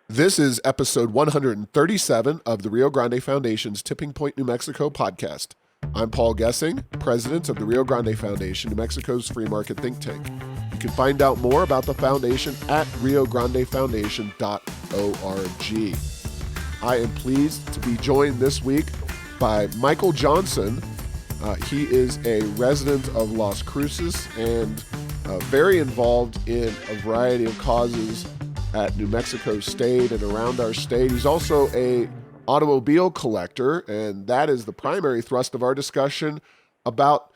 This is episode 137 of the Rio Grande Foundation's Tipping Point, New Mexico podcast. I'm Paul Gessing, president of the Rio Grande Foundation, New Mexico's free market think tank. You can find out more about the foundation at riograndefoundation.org. I am pleased to be joined this week by Michael Johnson. He is a resident of Las Cruces and very involved in a variety of causes at New Mexico State and around our state. He's also a automobile collector, and that is the primary thrust of our discussion about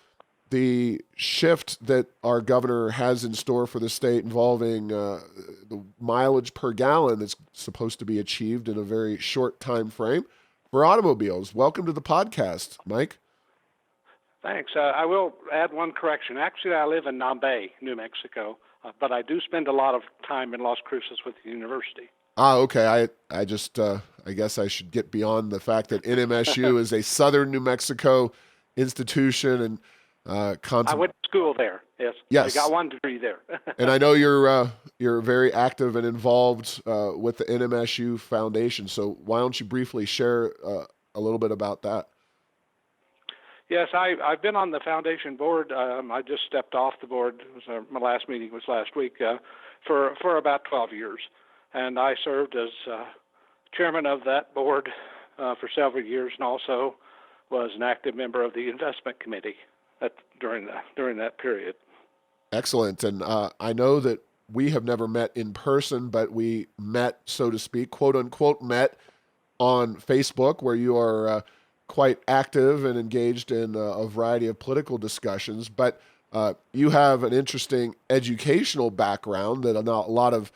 the shift that our governor has in store for the state involving the mileage per gallon that's supposed to be achieved in a very short time frame for automobiles. Welcome to the podcast, Mike. Thanks. I will add one correction. Actually, I live in Nambe, New Mexico, but I do spend a lot of time in Las Cruces with the university. Okay. I guess I should get beyond the fact that NMSU is a southern New Mexico institution and I went to school there. Yes. I got one degree there. And I know you're very active and involved with the NMSU Foundation. So why don't you briefly share a little bit about that? Yes, I've been on the foundation board. I just stepped off the board. My last meeting was last week for about 12 years. And I served as chairman of that board for several years, and also was an active member of the investment committee during that period. Excellent. And I know that we have never met in person, but we met, so to speak, quote unquote, met on Facebook, where you are quite active and engaged in a variety of political discussions. But you have an interesting educational background that a lot of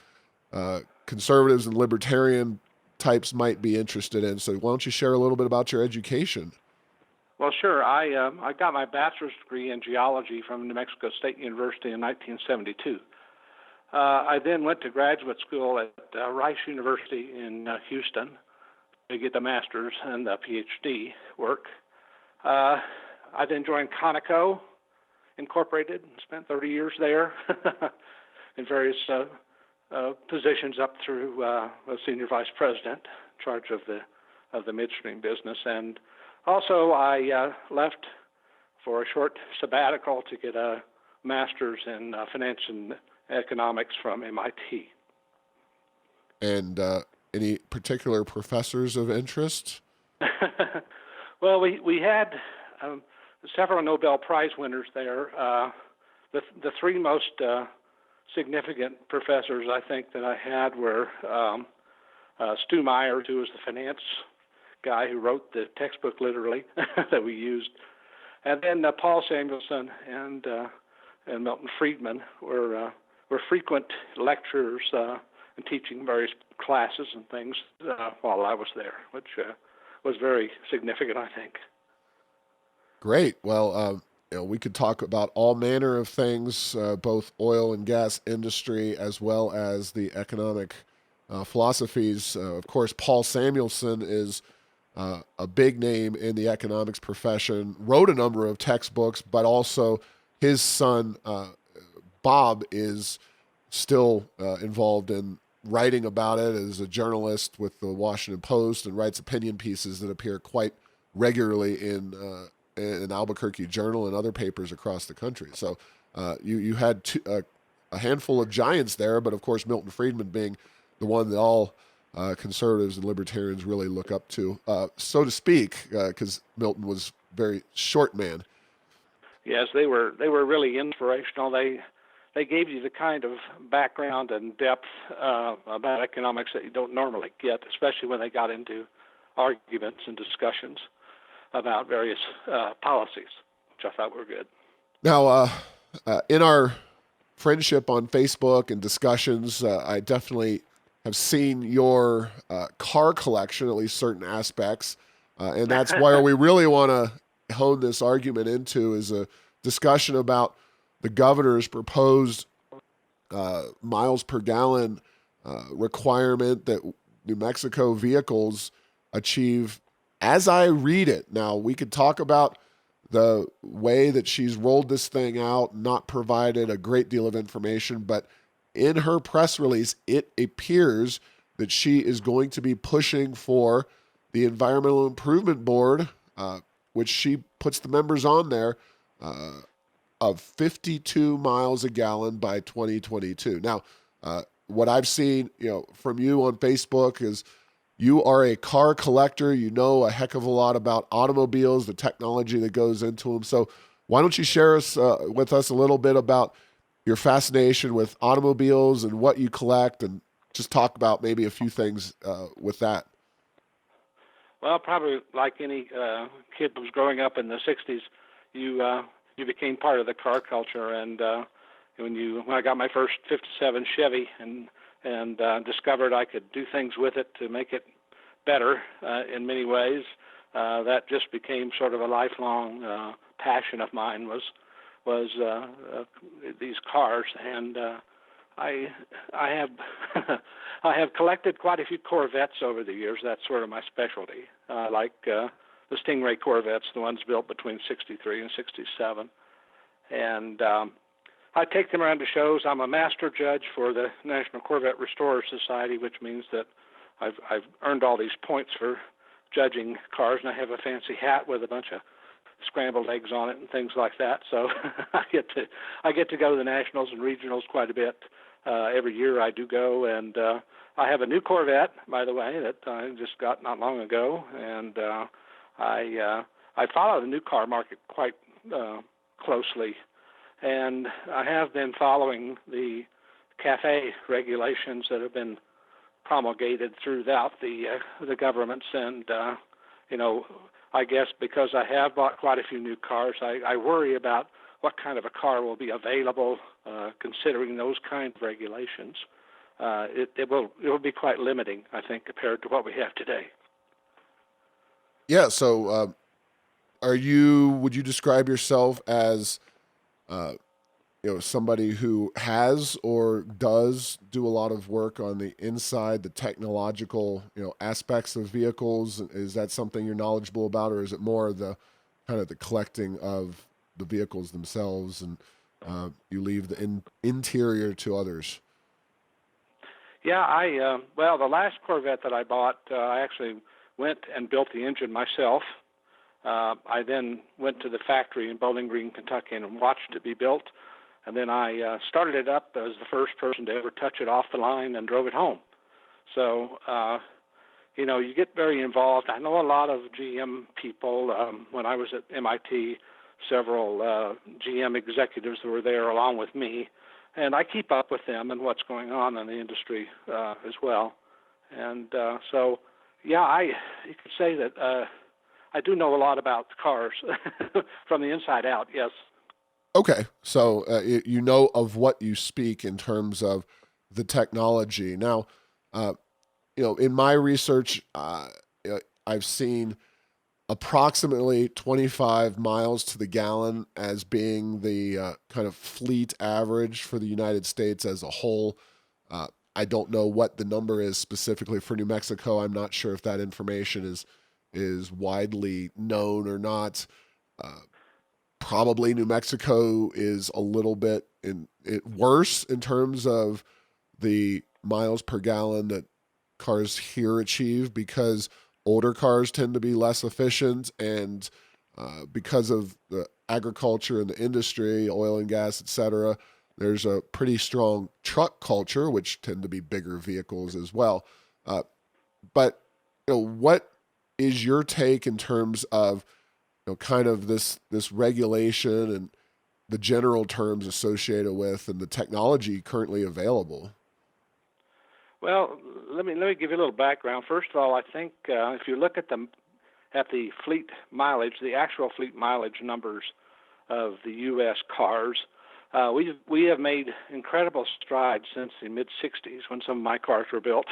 conservatives and libertarian types might be interested in. So why don't you share a little bit about your education? Well, sure. I got my bachelor's degree in geology from New Mexico State University in 1972. I then went to graduate school at Rice University in Houston to get the master's and the PhD work. I then joined Conoco Incorporated and spent 30 years there in various positions up through senior vice president, in charge of the midstream business. And also I left for a short sabbatical to get a master's in finance and economics from MIT. And any particular professors of interest? Well, we had several Nobel Prize winners there. The three most significant professors I think that I had were Stu Myers, who was the finance guy who wrote the textbook literally that we used, and then Paul Samuelson and Milton Friedman were frequent lecturers and teaching various classes and things while I was there, which was very significant, I think. Great. Well, we could talk about all manner of things, both oil and gas industry, as well as the economic philosophies. Of course, Paul Samuelson is a big name in the economics profession, wrote a number of textbooks, but also his son, Bob, is still involved in writing about it as a journalist with the Washington Post and writes opinion pieces that appear quite regularly in Albuquerque Journal and other papers across the country. So you had a handful of giants there, but of course Milton Friedman being the one that all conservatives and libertarians really look up to, so to speak, because Milton was a very short man. Yes, they were really inspirational. They gave you the kind of background and depth about economics that you don't normally get, especially when they got into arguments and discussions about various policies, which I thought were good. Now, in our friendship on Facebook and discussions, I definitely have seen your car collection, at least certain aspects, and that's where we really want to hone this argument into is a discussion about the governor's proposed miles per gallon requirement that New Mexico vehicles achieve as I read it. Now, we could talk about the way that she's rolled this thing out, not provided a great deal of information, but in her press release, it appears that she is going to be pushing for the Environmental Improvement Board, which she puts the members on there, uh, of 52 miles a gallon by 2022. Now, what I've seen, from you on Facebook is you are a car collector. You know a heck of a lot about automobiles, the technology that goes into them. So, why don't you share with us a little bit about your fascination with automobiles and what you collect, and just talk about maybe a few things with that. Well, probably like any kid who was growing up in the '60s, you became part of the car culture. And when I got my first '57 Chevy and discovered I could do things with it to make it better in many ways, that just became sort of a lifelong passion of mine was these cars. And I I have I have collected quite a few Corvettes over the years. That's sort of my specialty. Like the Stingray Corvettes, the ones built between '63 and '67, and I take them around to shows. I'm a master judge for the National Corvette Restorer Society, which means that I've earned all these points for judging cars, and I have a fancy hat with a bunch of scrambled eggs on it and things like that. So I get to go to the nationals and regionals quite a bit. Every year I do go, and I have a new Corvette, by the way, that I just got not long ago, and I follow the new car market quite closely, and I have been following the CAFE regulations that have been promulgated throughout the governments, and I guess because I have bought quite a few new cars, I worry about what kind of a car will be available, considering those kinds of regulations. It will be quite limiting, I think, compared to what we have today. Yeah. So, would you describe yourself as, uh, somebody who has or does do a lot of work on the inside, the technological, aspects of vehicles? Is that something you're knowledgeable about, or is it more the kind of the collecting of the vehicles themselves, and you leave the interior to others? Yeah, well, the last Corvette that I bought, I actually went and built the engine myself. I then went to the factory in Bowling Green, Kentucky, and watched it be built. And then I started it up as the first person to ever touch it off the line and drove it home. So, you get very involved. I know a lot of GM people. When I was at MIT, several GM executives were there along with me, and I keep up with them and what's going on in the industry as well. And yeah, you could say that I do know a lot about cars from the inside out. Yes. Okay, so you know of what you speak in terms of the technology. Now, uh, in my research, I've seen approximately 25 miles to the gallon as being the kind of fleet average for the United States as a whole. Uh, I don't know what the number is specifically for New Mexico. I'm not sure if that information is widely known or not. Uh, Probably New Mexico is a little bit worse in terms of the miles per gallon that cars here achieve, because older cars tend to be less efficient, and because of the agriculture and the industry, oil and gas, etc. There's a pretty strong truck culture, which tend to be bigger vehicles as well. Uh, but what is your take in terms of kind of this regulation and the general terms associated with and the technology currently available? Well, let me give you a little background. First of all, I think if you look at the fleet mileage, the actual fleet mileage numbers of the U.S. cars, we have made incredible strides since the mid '60s when some of my cars were built,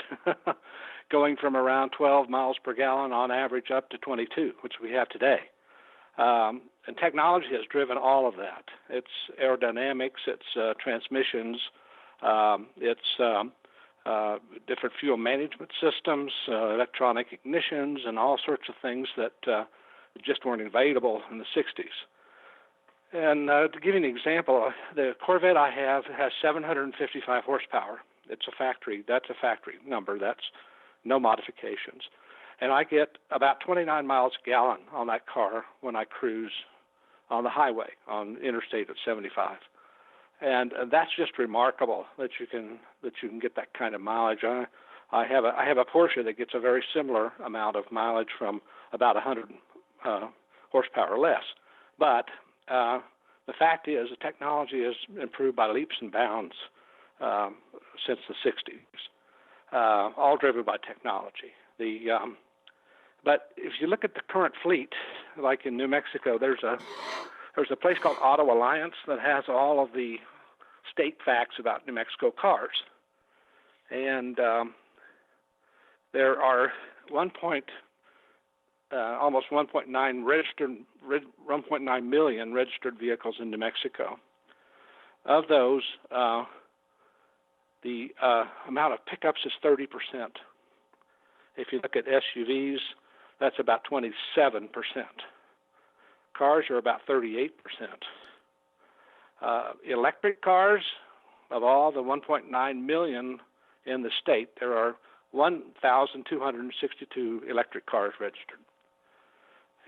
going from around 12 miles per gallon on average up to 22, which we have today. And technology has driven all of that. It's aerodynamics, it's transmissions, it's different fuel management systems, electronic ignitions, and all sorts of things that just weren't available in the '60s. And to give you an example, the Corvette I have has 755 horsepower, It's a factory. That's a factory number. That's no modifications. And I get about 29 miles a gallon on that car when I cruise on the highway on Interstate at 75. And that's just remarkable that you can get that kind of mileage. I have a Porsche that gets a very similar amount of mileage from about 100 horsepower or less. But the fact is, the technology has improved by leaps and bounds since the 60s, all driven by technology. But if you look at the current fleet, like in New Mexico, there's a place called Auto Alliance that has all of the state facts about New Mexico cars, and there are almost 1.9 million registered vehicles in New Mexico. Of those, the amount of pickups is 30%. If you look at SUVs, that's about 27%. Cars are about 38%. Electric cars, of all the 1.9 million in the state, there are 1,262 electric cars registered.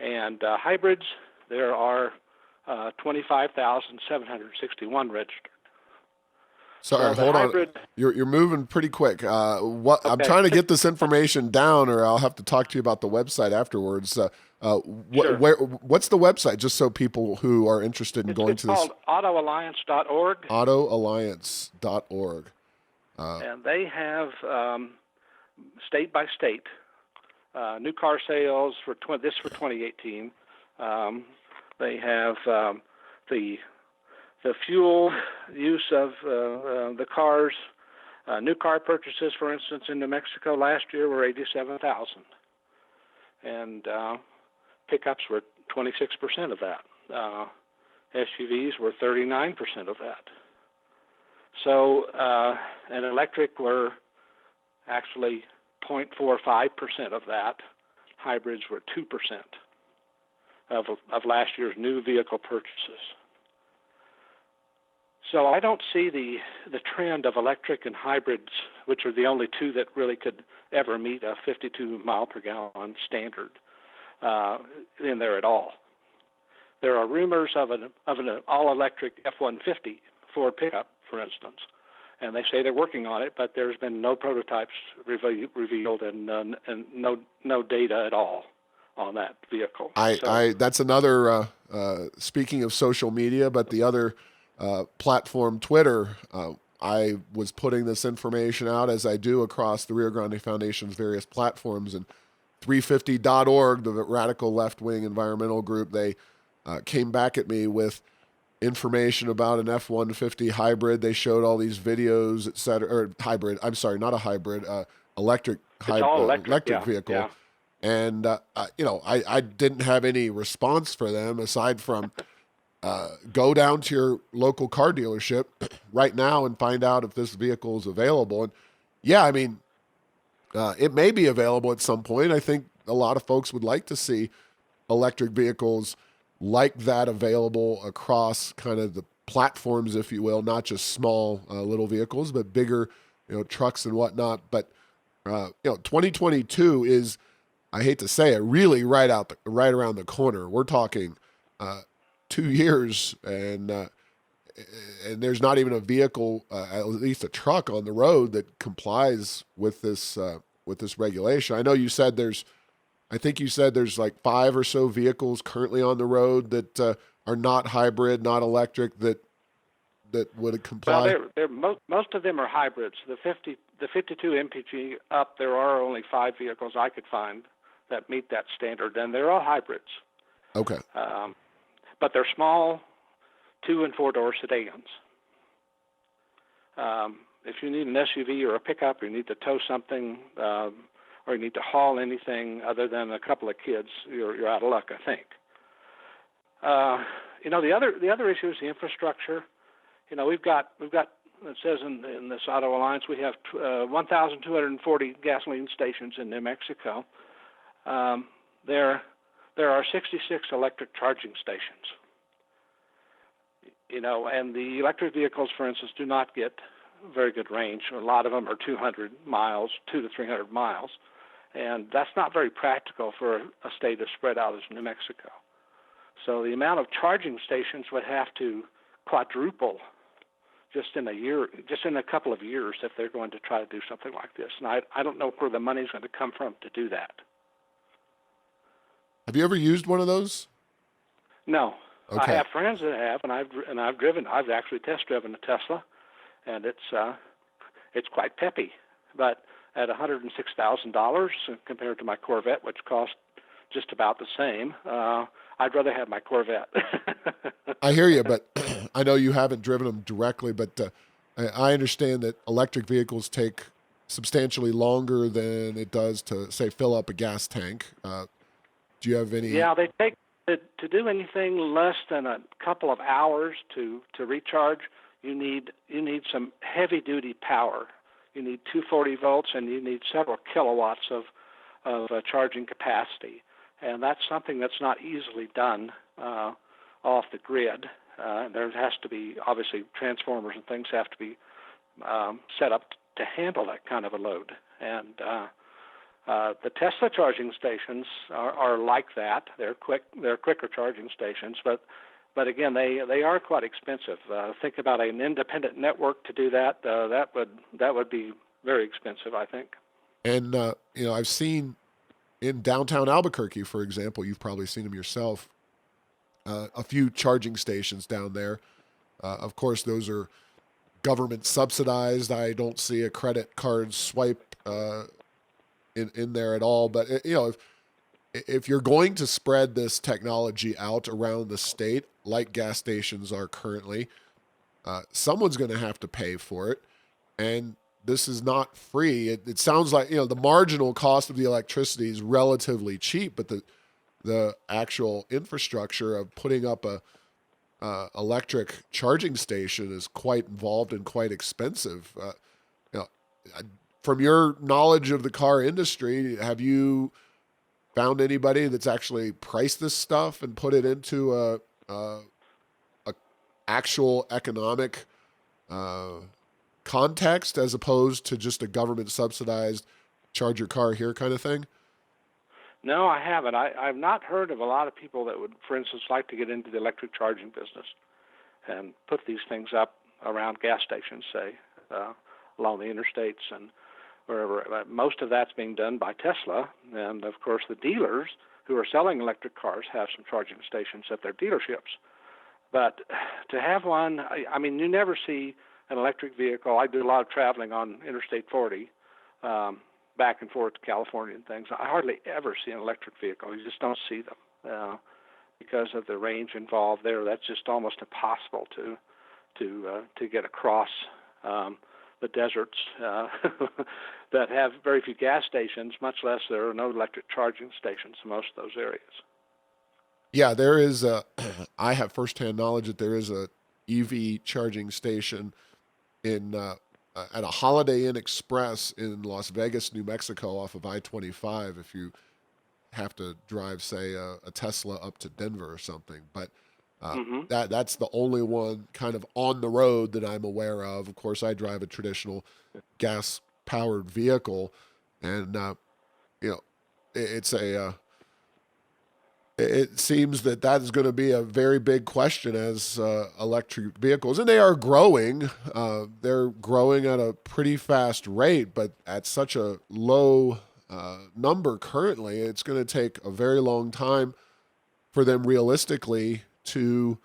And hybrids, there are 25,761 registered. Sorry, So hold hybrid, on. You're moving pretty quick. I'm okay, trying to get this information down, or I'll have to talk to you about the website afterwards. Sure. What's the website, just so people who are interested in going It's to this? called autoalliance.org. Autoalliance.org. And they have state by state new car sales for 2018. They have the fuel use of the cars. New car purchases, for instance, in New Mexico last year were 87,000, and pickups were 26% of that. SUVs were 39% of that. So, and electric were actually 0.45% of that. Hybrids were 2% of last year's new vehicle purchases. So I don't see the trend of electric and hybrids, which are the only two that really could ever meet a 52 mile per gallon standard, in there at all. There are rumors of an all-electric F-150 Ford pickup, for instance, and they say they're working on it, but there's been no prototypes revealed and no data at all on that vehicle. That's another. Speaking of social media, but the other platform, Twitter. I was putting this information out, as I do, across the Rio Grande Foundation's various platforms, and 350.org, the radical left-wing environmental group, they came back at me with information about an F-150 hybrid. They showed all these videos, et cetera, or hybrid. I'm sorry, not a hybrid, electric vehicle. Yeah. And I didn't have any response for them aside from go down to your local car dealership right now and find out if this vehicle is available. And yeah, I mean, it may be available at some point. I think a lot of folks would like to see electric vehicles like that available across kind of the platforms, if you will, not just small little vehicles, but bigger, trucks and whatnot. But 2022 is, I hate to say it, really right around the corner. We're talking 2 years, and there's not even a vehicle, at least a truck, on the road that complies with this regulation. I know you said there's like 5 or so vehicles currently on the road that are not hybrid, not electric, that would comply. Well, most of them are hybrids. The 52 MPG up, there are only 5 vehicles I could find that meet that standard, and they're all hybrids. Okay. But they're small 2- and 4-door sedans. If you need an SUV or a pickup, or you need to tow something, or you need to haul anything other than a couple of kids, you're out of luck, I think. The other issue is the infrastructure. We've got it says in this Auto Alliance we have 1,240 gasoline stations in New Mexico. There are 66 electric charging stations. And the electric vehicles, for instance, do not get very good range. A lot of them are 200 miles, 200 to 300 miles, and that's not very practical for a state as spread out as New Mexico. So the amount of charging stations would have to quadruple just in a couple of years if they're going to try to do something like this. And I don't know where the money's going to come from to do that. Have you ever used one of those? No. I Okay. have friends that have, and I've driven. I've actually test driven a Tesla, and it's quite peppy. But at $106,000 compared to my Corvette, which cost just about the same, I'd rather have my Corvette. I hear you, but I know you haven't driven them directly, but I understand that electric vehicles take substantially longer than it does to, say, fill up a gas tank. Do you have any? Yeah, they take to do anything less than a couple of hours to recharge. You need some heavy duty power. You need 240 volts, and you need several kilowatts of charging capacity, and that's something that's not easily done off the grid. There has to be, obviously, transformers and things have to be set up to handle that kind of a load. And the Tesla charging stations are like that. They're quicker charging stations, but again, they are quite expensive. Think about an independent network to do that. That would be very expensive, I think. And I've seen in downtown Albuquerque, for example, you've probably seen them yourself. A few charging stations down there. Of course, those are government subsidized. I don't see a credit card swipe in there at all. But if you're going to spread this technology out around the state, like gas stations are currently, someone's going to have to pay for it, and this is not free. It sounds like the marginal cost of the electricity is relatively cheap, but the actual infrastructure of putting up a electric charging station is quite involved and quite expensive. You know, from your knowledge of the car industry, have you found anybody that's actually priced this stuff and put it into a actual economic context as opposed to just a government subsidized charge your car here kind of thing? No, I haven't. I've not heard of a lot of people that would, for instance, like to get into the electric charging business and put these things up around gas stations, say, along the interstates and wherever. Most of that's being done by Tesla, and of course the dealers who are selling electric cars have some charging stations at their dealerships. But to have one, I mean, you never see an electric vehicle. I do a lot of traveling on Interstate 40, back and forth to California and things. I hardly ever see an electric vehicle. You just don't see them because of the range involved there. That's just almost impossible to get across the deserts that have very few gas stations, much less there are no electric charging stations in most of those areas. Yeah, there is I have firsthand knowledge that there is a EV charging station in at a Holiday Inn Express in Las Vegas, New Mexico, off of I-25. If you have to drive, say, a Tesla up to Denver or something, but that's the only one kind of on the road that I'm aware of. Of course, I drive a traditional gas-powered vehicle, and it's a it seems that is going to be a very big question as electric vehicles, and they are growing. They're growing at a pretty fast rate, but at such a low number currently, it's going to take a very long time for them realistically to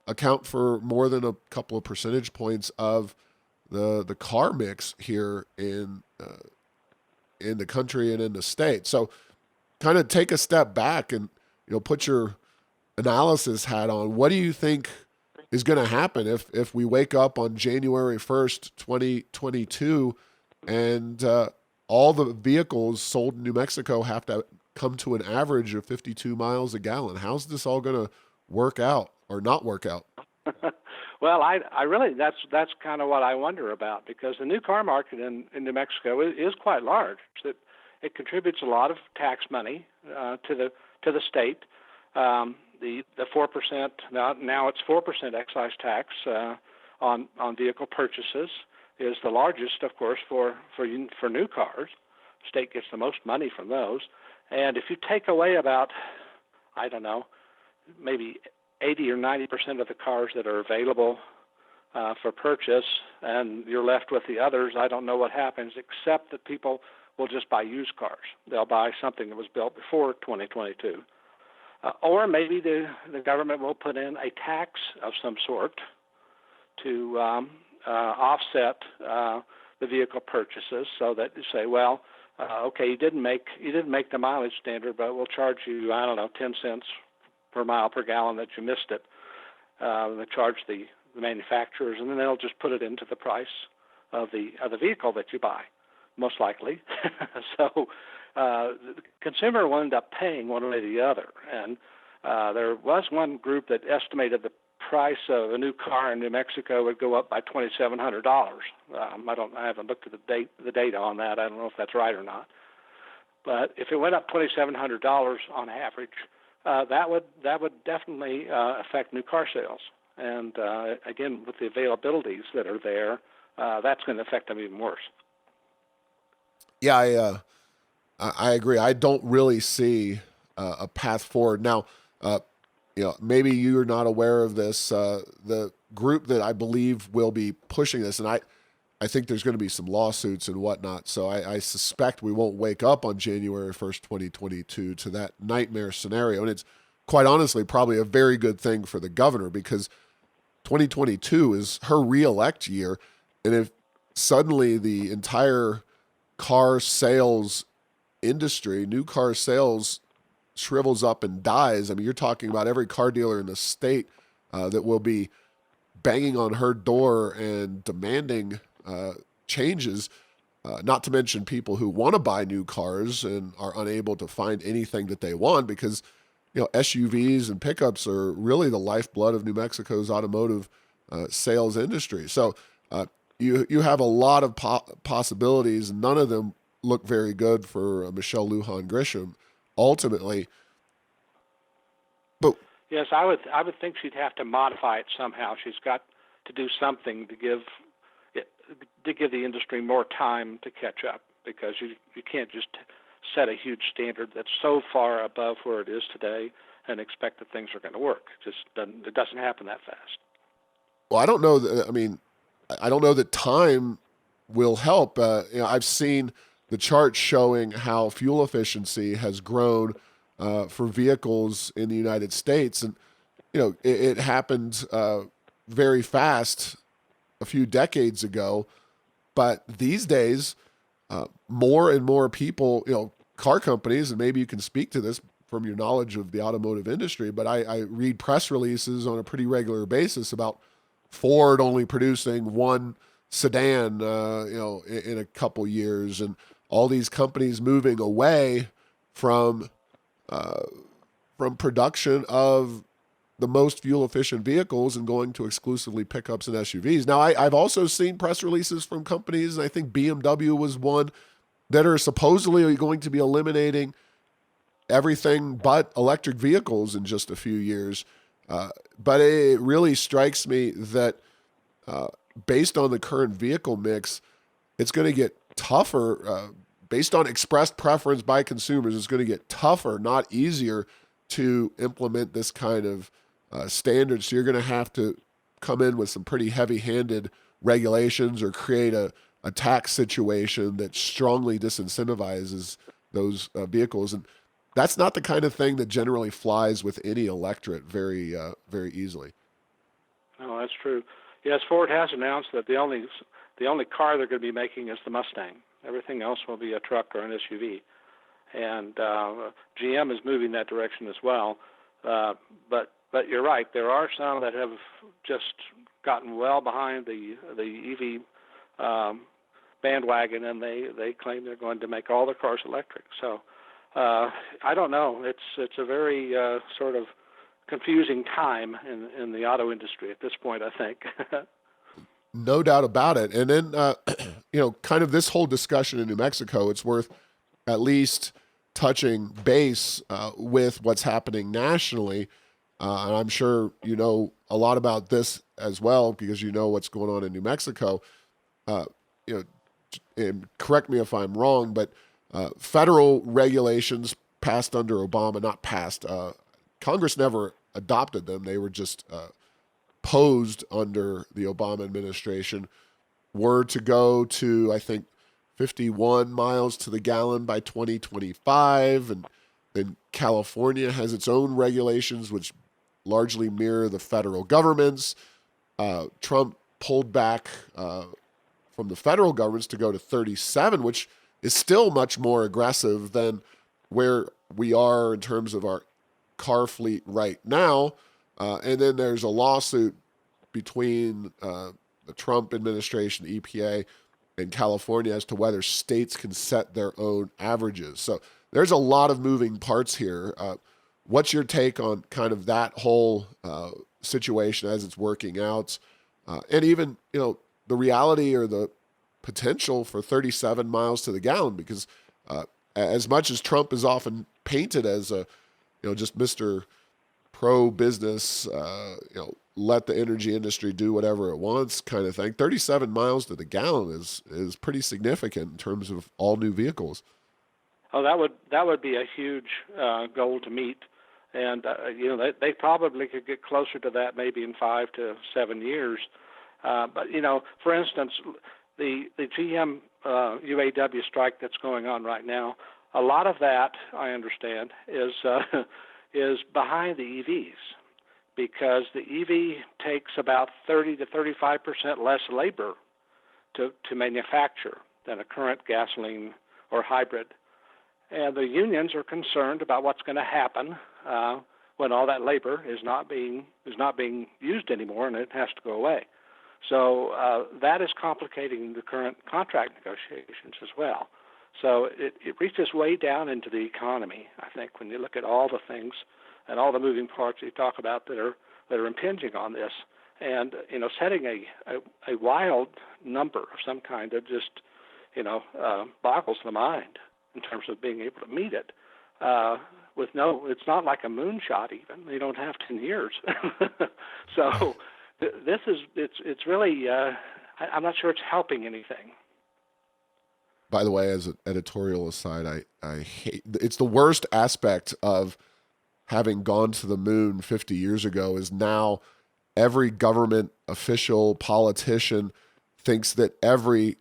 account for more than a couple of percentage points of the car mix here in the country and in the state. So kind of take a step back and put your analysis hat on. What do you think is going to happen if we wake up on January 1st, 2022, and all the vehicles sold in New Mexico have to come to an average of 52 miles a gallon? How's this all going to work out or not work out? Well, I really that's kind of what I wonder about, because the new car market in New Mexico is quite large. It contributes a lot of tax money to the state. The 4% now it's 4% excise tax on vehicle purchases. is the largest, of course, for new cars. State gets the most money from those, and if you take away about, I don't know, maybe 80 or 90% of the cars that are available for purchase, and you're left with the others, I don't know what happens, except that people will just buy used cars. They'll buy something that was built before 2022. Or maybe the government will put in a tax of some sort to offset the vehicle purchases, so that you say, well, okay, you didn't make the mileage standard, but we'll charge you, I don't know, 10 cents per mile per gallon that you missed it. They charge the manufacturers, and then they'll just put it into the price of the vehicle that you buy, most likely. So the consumer will end up paying one way or the other. And there was one group that estimated the price of a new car in New Mexico would go up by $2,700. I haven't looked at the data on that. I don't know if that's right or not. But if it went up $2,700 on average, that would definitely affect new car sales. And again, with the availabilities that are there, that's going to affect them even worse. Yeah, I agree. I don't really see a path forward now. Maybe you're not aware of this. The group that I believe will be pushing this, and I think there's going to be some lawsuits and whatnot. So I suspect we won't wake up on January 1st, 2022 to that nightmare scenario. And it's quite honestly probably a very good thing for the governor, because 2022 is her reelect year. And if suddenly the entire car sales industry, new car sales, shrivels up and dies, I mean, you're talking about every car dealer in the state that will be banging on her door and demanding changes, not to mention people who want to buy new cars and are unable to find anything that they want, because SUVs and pickups are really the lifeblood of New Mexico's automotive sales industry. So you have a lot of possibilities. None of them look very good for Michelle Lujan Grisham ultimately. But yes, I would think she'd have to modify it somehow. She's got to do something to give the industry more time to catch up, because you can't just set a huge standard that's so far above where it is today and expect that things are going to work. It doesn't happen that fast. Well, I don't know. I don't know that time will help. I've seen the chart showing how fuel efficiency has grown for vehicles in the United States, and it happened very fast a few decades ago. But these days, more and more people, car companies, and maybe you can speak to this from your knowledge of the automotive industry, but I read press releases on a pretty regular basis about Ford only producing one sedan, in a couple years, and all these companies moving away from production of the most fuel efficient vehicles and going to exclusively pickups and SUVs. Now, I've also seen press releases from companies, and I think BMW was one, that are supposedly going to be eliminating everything but electric vehicles in just a few years. But it really strikes me that based on the current vehicle mix, it's going to get tougher. Based on expressed preference by consumers, it's going to get tougher, not easier, to implement this kind of standard. So you're going to have to come in with some pretty heavy-handed regulations or create a tax situation that strongly disincentivizes those vehicles. And that's not the kind of thing that generally flies with any electorate very easily. No, that's true. Yes, Ford has announced that the only car they're going to be making is the Mustang. Everything else will be a truck or an SUV. And GM is moving that direction as well. But you're right. There are some that have just gotten well behind the EV bandwagon, and they claim they're going to make all their cars electric. So I don't know. It's a very sort of confusing time in the auto industry at this point, I think. No doubt about it. And then, kind of this whole discussion in New Mexico, it's worth at least touching base with what's happening nationally. And I'm sure you know a lot about this as well, because you know what's going on in New Mexico. you know, and correct me if I'm wrong, but federal regulations passed under Obama, not passed. Congress never adopted them; they were just posed under the Obama administration. Were to go to, I think, 51 miles to the gallon by 2025, and then California has its own regulations, which largely mirror the federal government's. Trump pulled back from the federal governments to go to 37, which is still much more aggressive than where we are in terms of our car fleet right now. And then there's a lawsuit between the Trump administration, the EPA, and California as to whether states can set their own averages. So there's a lot of moving parts here. What's your take on kind of that whole situation as it's working out? And even, the reality or the potential for 37 miles to the gallon, because as much as Trump is often painted as just Mr. Pro business, let the energy industry do whatever it wants kind of thing. 37 miles to the gallon is pretty significant in terms of all new vehicles. Oh, that would be a huge goal to meet, and they probably could get closer to that maybe in 5 to 7 years. But for instance, the GM UAW strike that's going on right now, a lot of that I understand is is behind the EVs, because the EV takes about 30 to 35% less labor to manufacture than a current gasoline or hybrid. And the unions are concerned about what's going to happen when all that labor is not being used anymore, and it has to go away. So that is complicating the current contract negotiations as well. So it reaches way down into the economy, I think, when you look at all the things and all the moving parts you talk about that are impinging on this. And setting a wild number of some kind that just boggles the mind in terms of being able to meet it. It's not like a moonshot even. They don't have 10 years. So it's really, I'm not sure it's helping anything. By the way, as an editorial aside, I hate, it's the worst aspect of having gone to the moon 50 years ago is now every government official, politician thinks that every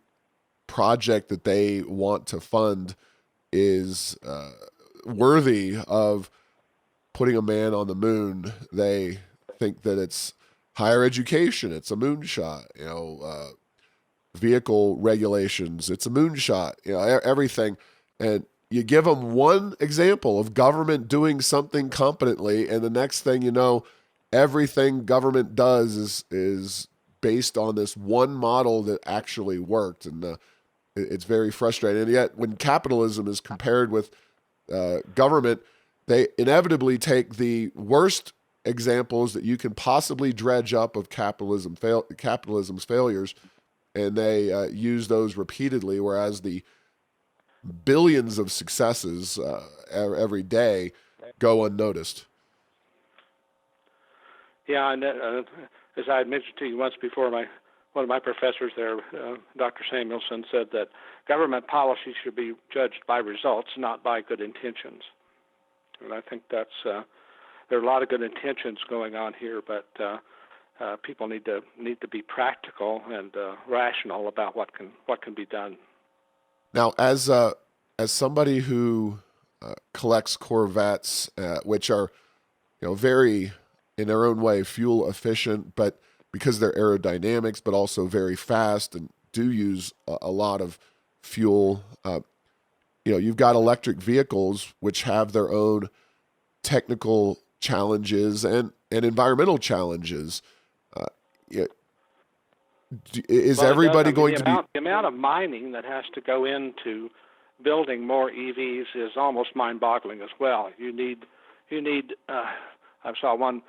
project that they want to fund is worthy of putting a man on the moon. They think that it's higher education, it's a moonshot. Vehicle regulations, it's a moonshot. Everything. And you give them one example of government doing something competently, and the next thing you know, everything government does is based on this one model that actually worked. And it's very frustrating. And yet, when capitalism is compared with government, they inevitably take the worst examples that you can possibly dredge up of capitalism's failures, and they use those repeatedly, whereas the billions of successes every day go unnoticed. Yeah, and as I had mentioned to you once before, one of my professors there, Dr. Samuelson, said that government policy should be judged by results, not by good intentions. And I think that's there are a lot of good intentions going on here, but people need to be practical and rational about what can be done. Now, as somebody who collects Corvettes, which are very in their own way fuel efficient, but because they're aerodynamics, but also very fast and do use a lot of fuel. You've got electric vehicles which have their own technical challenges and environmental challenges. Is everybody going to be... The amount of mining that has to go into building more EVs is almost mind-boggling as well. You need. I saw one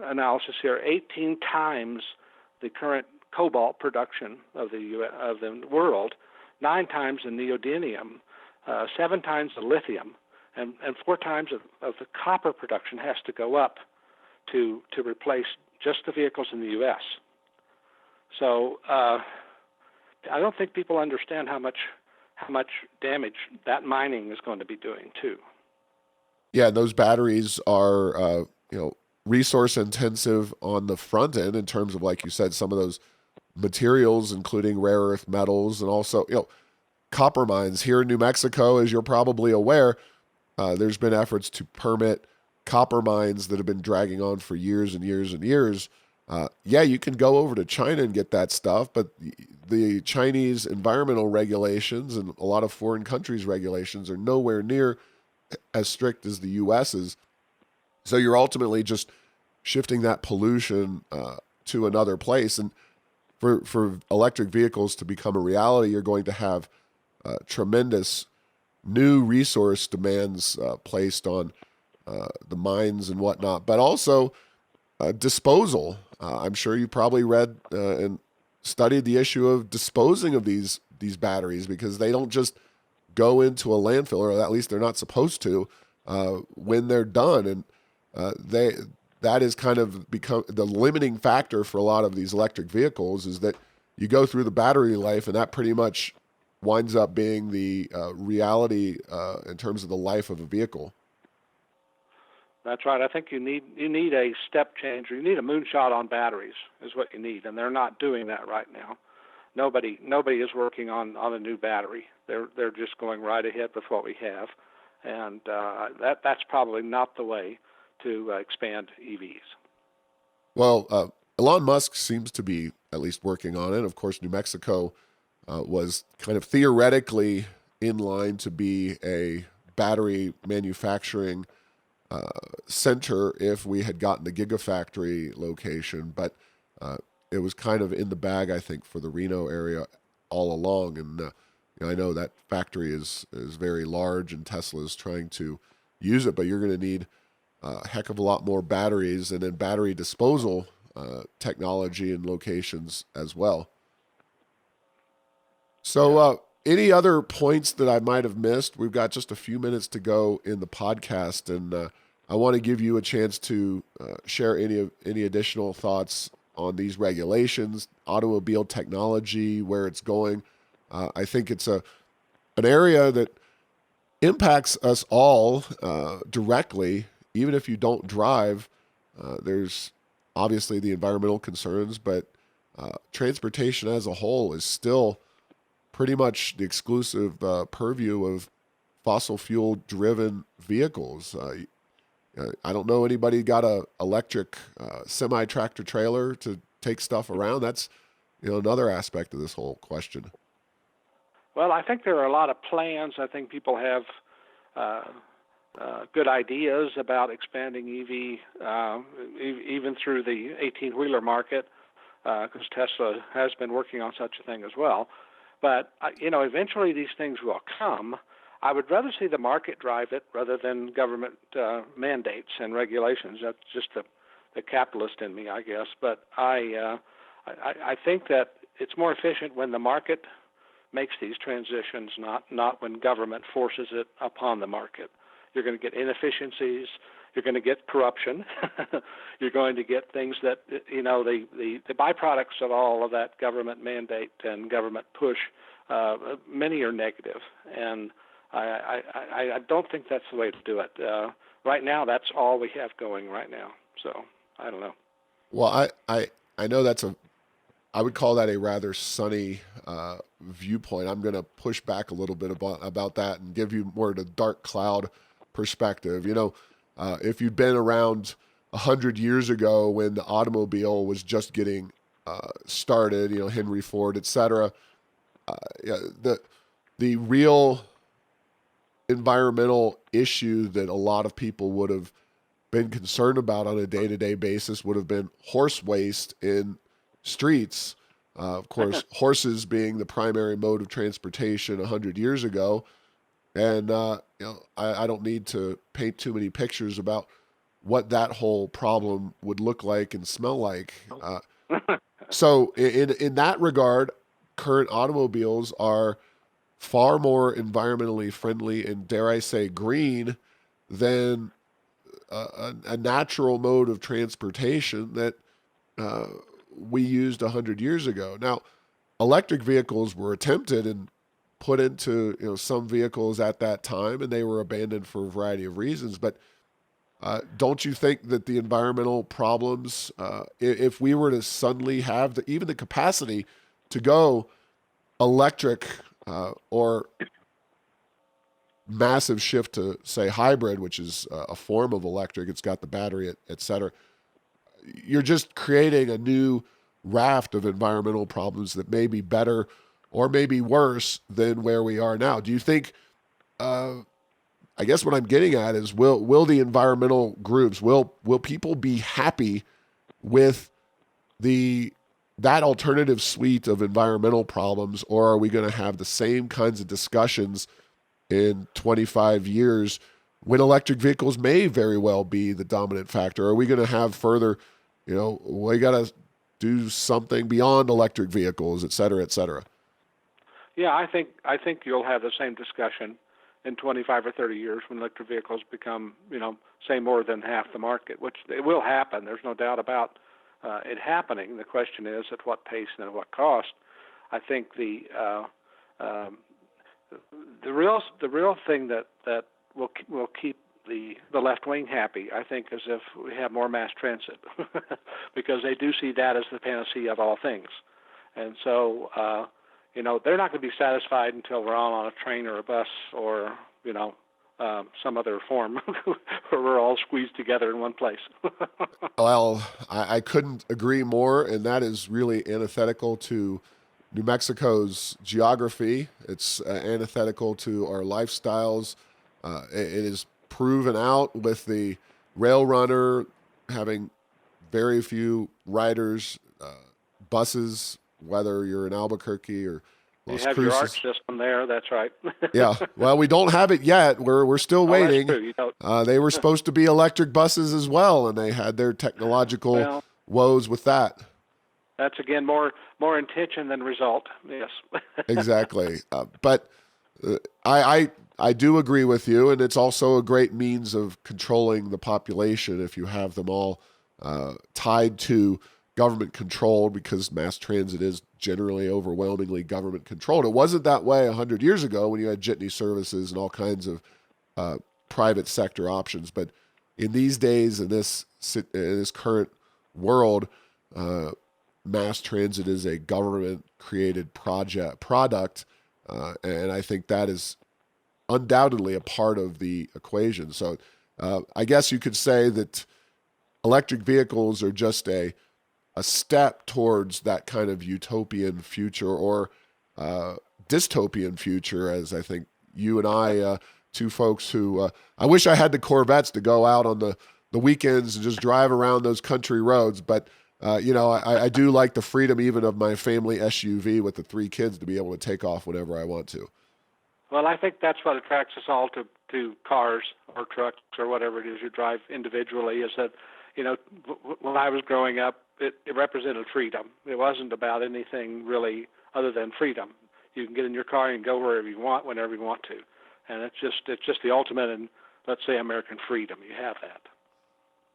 analysis here: 18 times the current cobalt production of the world, 9 times the neodymium, 7 times the lithium, and 4 times of the copper production has to go up to replace just the vehicles in the U.S. So I don't think people understand how much damage that mining is going to be doing too. Yeah, those batteries are resource intensive on the front end in terms of, like you said, some of those materials, including rare earth metals, and also copper mines here in New Mexico. As you're probably aware, there's been efforts to permit copper mines that have been dragging on for years and years and years. Yeah, you can go over to China and get that stuff, but the Chinese environmental regulations and a lot of foreign countries' regulations are nowhere near as strict as the U.S.'s. So you're ultimately just shifting that pollution to another place. And for electric vehicles to become a reality, you're going to have tremendous new resource demands placed on the mines and whatnot, but also disposal. I'm sure you probably read and studied the issue of disposing of these batteries, because they don't just go into a landfill, or at least they're not supposed to when they're done. And they that is kind of become the limiting factor for a lot of these electric vehicles, is that you go through the battery life, and that pretty much winds up being the reality in terms of the life of a vehicle. That's right. I think you need a step change, or you need a moonshot on batteries is what you need, and they're not doing that right now. Nobody is working on a new battery. They're just going right ahead with what we have, and that's probably not the way to expand EVs. Well, Elon Musk seems to be at least working on it. Of course, New Mexico was kind of theoretically in line to be a battery manufacturing center if we had gotten the Gigafactory location, but it was kind of in the bag, I think, for the Reno area all along. And I know that factory is very large, and Tesla is trying to use it, but you're going to need a heck of a lot more batteries, and then battery disposal technology and locations as well. So, any other points that I might have missed? We've got just a few minutes to go in the podcast, and I want to give you a chance to share any additional thoughts on these regulations, automobile technology, where it's going. I think it's an area that impacts us all directly, even if you don't drive. There's obviously the environmental concerns, but transportation as a whole is still pretty much the exclusive purview of fossil fuel driven vehicles. I don't know anybody got a electric semi tractor trailer to take stuff around. That's another aspect of this whole question. Well, I think there are a lot of plans. I think people have good ideas about expanding EV, even through the 18-wheeler market, because Tesla has been working on such a thing as well. But eventually these things will come. I would rather see the market drive it rather than government mandates and regulations. That's just the capitalist in me, I guess. But I think that it's more efficient when the market makes these transitions, not when government forces it upon the market. You're going to get inefficiencies. You're going to get corruption. You're going to get things that, the byproducts of all of that government mandate and government push, many are negative. And I don't think that's the way to do it. Right now, that's all we have going right now. So I don't know. Well, I know I would call that a rather sunny viewpoint. I'm going to push back a little bit about that and give you more of the dark cloud perspective. If you'd been around 100 years ago when the automobile was just getting started, Henry Ford, et cetera, the real environmental issue that a lot of people would have been concerned about on a day-to-day basis would have been horse waste in streets. Of course, horses being the primary mode of transportation 100 years ago. And, I don't need to paint too many pictures about what that whole problem would look like and smell like. So in that regard, current automobiles are far more environmentally friendly and, dare I say, green than a natural mode of transportation that we used 100 years ago. Now, electric vehicles were attempted and put into some vehicles at that time, and they were abandoned for a variety of reasons. But don't you think that the environmental problems, if we were to suddenly have even the capacity to go electric or massive shift to say hybrid, which is a form of electric, it's got the battery, et cetera, you're just creating a new raft of environmental problems that may be better or maybe worse than where we are now. Do you think? I guess what I'm getting at is, will the environmental groups, will people be happy with that alternative suite of environmental problems, or are we going to have the same kinds of discussions in 25 years when electric vehicles may very well be the dominant factor? Are we going to have further, we got to do something beyond electric vehicles, et cetera, et cetera? Yeah, I think you'll have the same discussion in 25 or 30 years when electric vehicles become, say more than half the market, which it will happen. There's no doubt about it happening. The question is at what pace and at what cost. I think the real thing that will keep the left wing happy, I think, is if we have more mass transit, because they do see that as the panacea of all things, and so they're not going to be satisfied until we're all on a train or a bus or some other form where we're all squeezed together in one place. Well, I couldn't agree more, and that is really antithetical to New Mexico's geography. It's antithetical to our lifestyles. It is proven out with the rail runner having very few riders, buses, whether you're in Albuquerque or Las You have Cruces. your arch system there. That's right. Yeah. Well, we don't have it yet. We're still waiting. That's true. You don't. They were supposed to be electric buses as well, and they had their technological Well, woes with that. that's again more intention than result. Yes. Exactly. But I do agree with you, and it's also a great means of controlling the population if you have them all tied to government controlled, because mass transit is generally overwhelmingly government controlled. It wasn't that way 100 years ago when you had jitney services and all kinds of private sector options. But in these days, in this current world, mass transit is a government created product, and I think that is undoubtedly a part of the equation. So I guess you could say that electric vehicles are just a step towards that kind of utopian future, or dystopian future, as I think you and I, two folks who, I wish I had the Corvettes to go out on the weekends and just drive around those country roads. But, I do like the freedom even of my family SUV with the 3 kids to be able to take off whenever I want to. Well, I think that's what attracts us all to cars or trucks or whatever it is you drive individually, is that, when I was growing up, it represented freedom. It wasn't about anything really other than freedom. You can get in your car and go wherever you want, whenever you want to. And it's just the ultimate in, let's say, American freedom. You have that.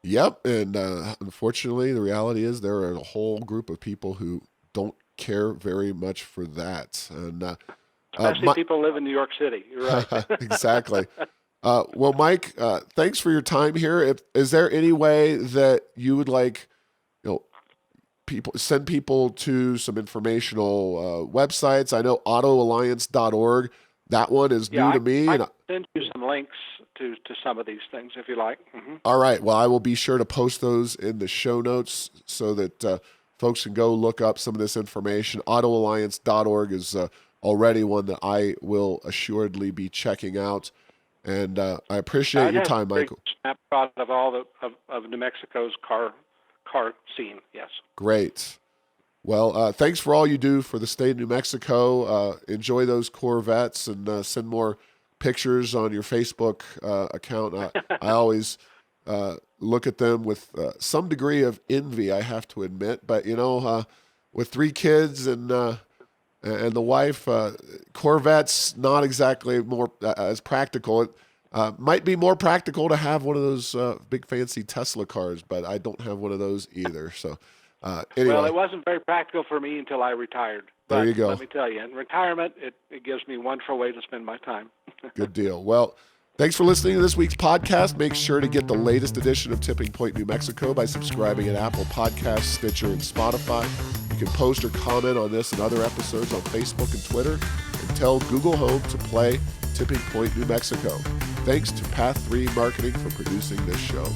Yep. And unfortunately, the reality is there are a whole group of people who don't care very much for that. And especially people who live in New York City. You're right. Exactly. Well, Mike, thanks for your time here. Is there any way that you would like, send people to some informational websites? I know autoalliance.org. That one is new to me. I can send you some links to some of these things if you like. Mm-hmm. All right. Well, I will be sure to post those in the show notes so that folks can go look up some of this information. Autoalliance.org is already one that I will assuredly be checking out. And I appreciate your time, Michael. Snapshot of all of New Mexico's car scene. Yes. Great. Well, thanks for all you do for the state of New Mexico. Enjoy those Corvettes and send more pictures on your Facebook account. I always look at them with some degree of envy, I have to admit. But with 3 kids and the wife, Corvette's not exactly more as practical. It might be more practical to have one of those big fancy Tesla cars, but I don't have one of those either. So Anyway, Well, it wasn't very practical for me until I retired. There But you go. let me tell you, in retirement, it gives me a wonderful way to spend my time. Good deal. Well, thanks for listening to this week's podcast. Make sure to get the latest edition of Tipping Point New Mexico by subscribing at Apple Podcasts, Stitcher, and Spotify. You can post or comment on this and other episodes on Facebook and Twitter, and tell Google Home to play Tipping Point New Mexico. Thanks to Path 3 Marketing for producing this show.